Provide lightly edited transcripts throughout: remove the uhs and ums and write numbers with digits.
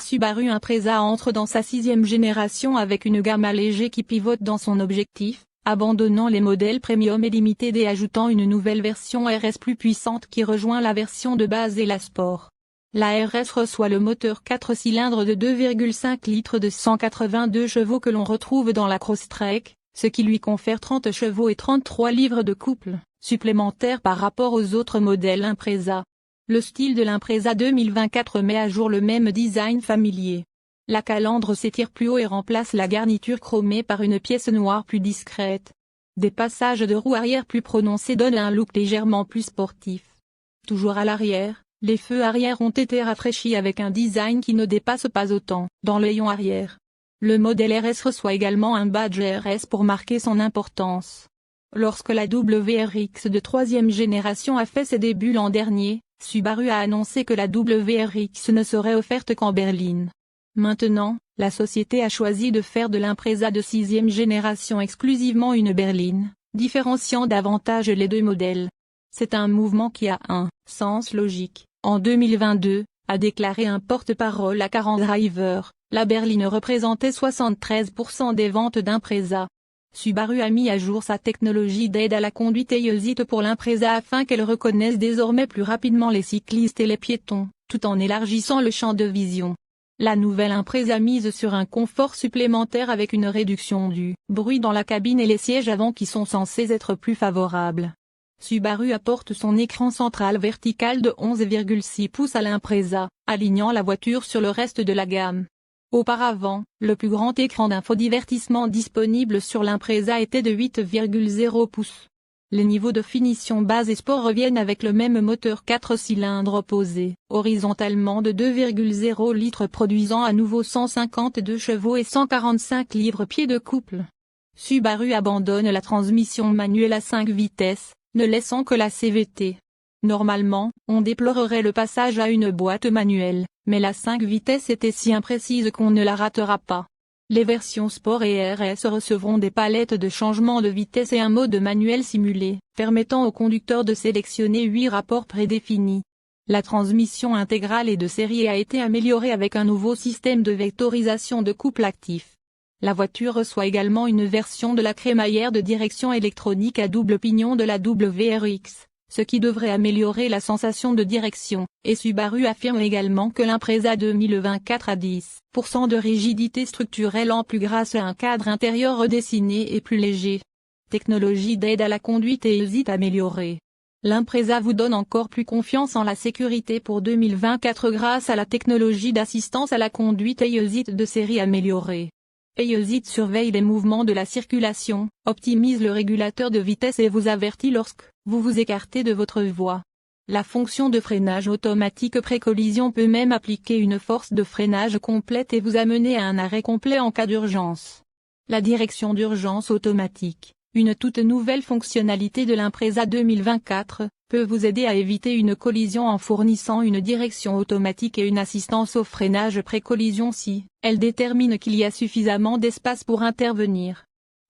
Subaru Impreza entre dans sa 6e génération avec une gamme allégée qui pivote dans son objectif, abandonnant les modèles premium et limited et ajoutant une nouvelle version RS plus puissante qui rejoint la version de base et la Sport. La RS reçoit le moteur 4 cylindres de 2,5 litres de 182 chevaux que l'on retrouve dans la Crosstrek, ce qui lui confère 30 chevaux et 33 livres de couple, supplémentaires par rapport aux autres modèles Impreza. Le style de l'Impreza 2024 met à jour le même design familier. La calandre s'étire plus haut et remplace la garniture chromée par une pièce noire plus discrète. Des passages de roue arrière plus prononcés donnent un look légèrement plus sportif. Toujours à l'arrière, les feux arrière ont été rafraîchis avec un design qui ne dépasse pas autant, dans l'œillon arrière. Le modèle RS reçoit également un badge RS pour marquer son importance. Lorsque la WRX de 3e génération a fait ses débuts l'an dernier, Subaru a annoncé que la WRX ne serait offerte qu'en berline. Maintenant, la société a choisi de faire de l'Impreza de 6e génération exclusivement une berline, différenciant davantage les deux modèles. C'est un mouvement qui a un sens logique. En 2022, a déclaré un porte-parole à Car and Driver, la berline représentait 73% des ventes d'Impreza. Subaru a mis à jour sa technologie d'aide à la conduite EIOSIT pour l'Impreza afin qu'elle reconnaisse désormais plus rapidement les cyclistes et les piétons, tout en élargissant le champ de vision. La nouvelle Impreza mise sur un confort supplémentaire avec une réduction du bruit dans la cabine et les sièges avant qui sont censés être plus favorables. Subaru apporte son écran central vertical de 11,6 pouces à l'Impreza, alignant la voiture sur le reste de la gamme. Auparavant, le plus grand écran d'infodivertissement disponible sur l'Impreza était de 8,0 pouces. Les niveaux de finition base et sport reviennent avec le même moteur 4 cylindres opposé, horizontalement de 2,0 litres produisant à nouveau 152 chevaux et 145 livres-pieds de couple. Subaru abandonne la transmission manuelle à 5 vitesses, ne laissant que la CVT. Normalement, on déplorerait le passage à une boîte manuelle, mais la 5 vitesses était si imprécise qu'on ne la ratera pas. Les versions Sport et RS recevront des palettes de changement de vitesse et un mode manuel simulé, permettant au conducteur de sélectionner 8 rapports prédéfinis. La transmission intégrale et de série a été améliorée avec un nouveau système de vectorisation de couple actif. La voiture reçoit également une version de la crémaillère de direction électronique à double pignon de la WRX, ce qui devrait améliorer la sensation de direction, et Subaru affirme également que l'Impreza 2024 a 10% de rigidité structurelle en plus grâce à un cadre intérieur redessiné et plus léger. Technologie d'aide à la conduite EIOSIT améliorée. L'Impreza vous donne encore plus confiance en la sécurité pour 2024 grâce à la technologie d'assistance à la conduite EIOSIT de série améliorée. EIOSIT surveille les mouvements de la circulation, optimise le régulateur de vitesse et vous avertit lorsque vous vous écartez de votre voie. La fonction de freinage automatique pré-collision peut même appliquer une force de freinage complète et vous amener à un arrêt complet en cas d'urgence. La direction d'urgence automatique, une toute nouvelle fonctionnalité de l'Impreza 2024, peut vous aider à éviter une collision en fournissant une direction automatique et une assistance au freinage pré-collision si elle détermine qu'il y a suffisamment d'espace pour intervenir.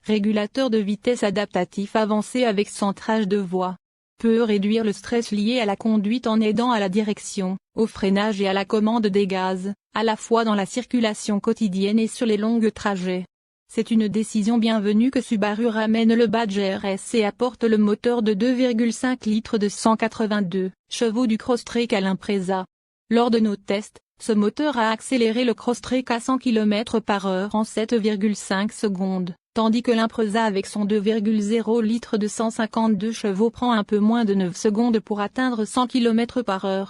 Régulateur de vitesse adaptatif avancé avec centrage de voie. Peut réduire le stress lié à la conduite en aidant à la direction, au freinage et à la commande des gaz, à la fois dans la circulation quotidienne et sur les longs trajets. C'est une décision bienvenue que Subaru ramène le badge RS et apporte le moteur de 2,5 litres de 182 chevaux du Crosstrek à l'Impreza. Lors de nos tests, ce moteur a accéléré le Crosstrek à 100 km/h en 7,5 secondes, tandis que l'Impreza avec son 2,0 litres de 152 chevaux prend un peu moins de 9 secondes pour atteindre 100 km/h.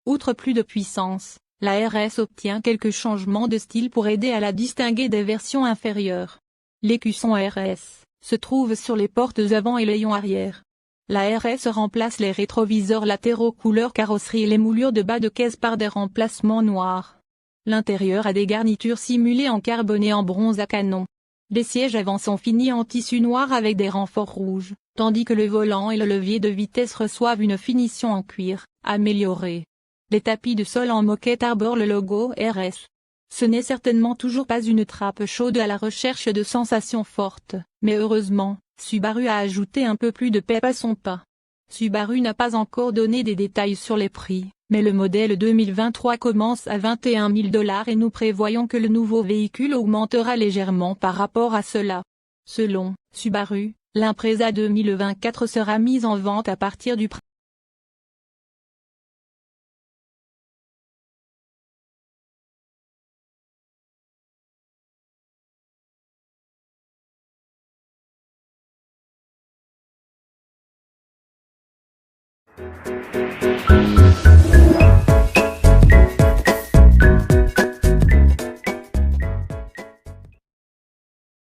Outre plus de puissance, la RS obtient quelques changements de style pour aider à la distinguer des versions inférieures. L'écusson RS se trouve sur les portes avant et l'ayon arrière. La RS remplace les rétroviseurs latéraux couleur carrosserie et les moulures de bas de caisse par des remplacements noirs. L'intérieur a des garnitures simulées en carbone et en bronze à canon. Les sièges avant sont finis en tissu noir avec des renforts rouges, tandis que le volant et le levier de vitesse reçoivent une finition en cuir, améliorée. Les tapis de sol en moquette arborent le logo RS. Ce n'est certainement toujours pas une trappe chaude à la recherche de sensations fortes, mais heureusement, Subaru a ajouté un peu plus de pep à son pas. Subaru n'a pas encore donné des détails sur les prix, mais le modèle 2023 commence à 21 000 $ et nous prévoyons que le nouveau véhicule augmentera légèrement par rapport à cela. Selon Subaru, l'Impreza 2024 sera mise en vente à partir du printemps.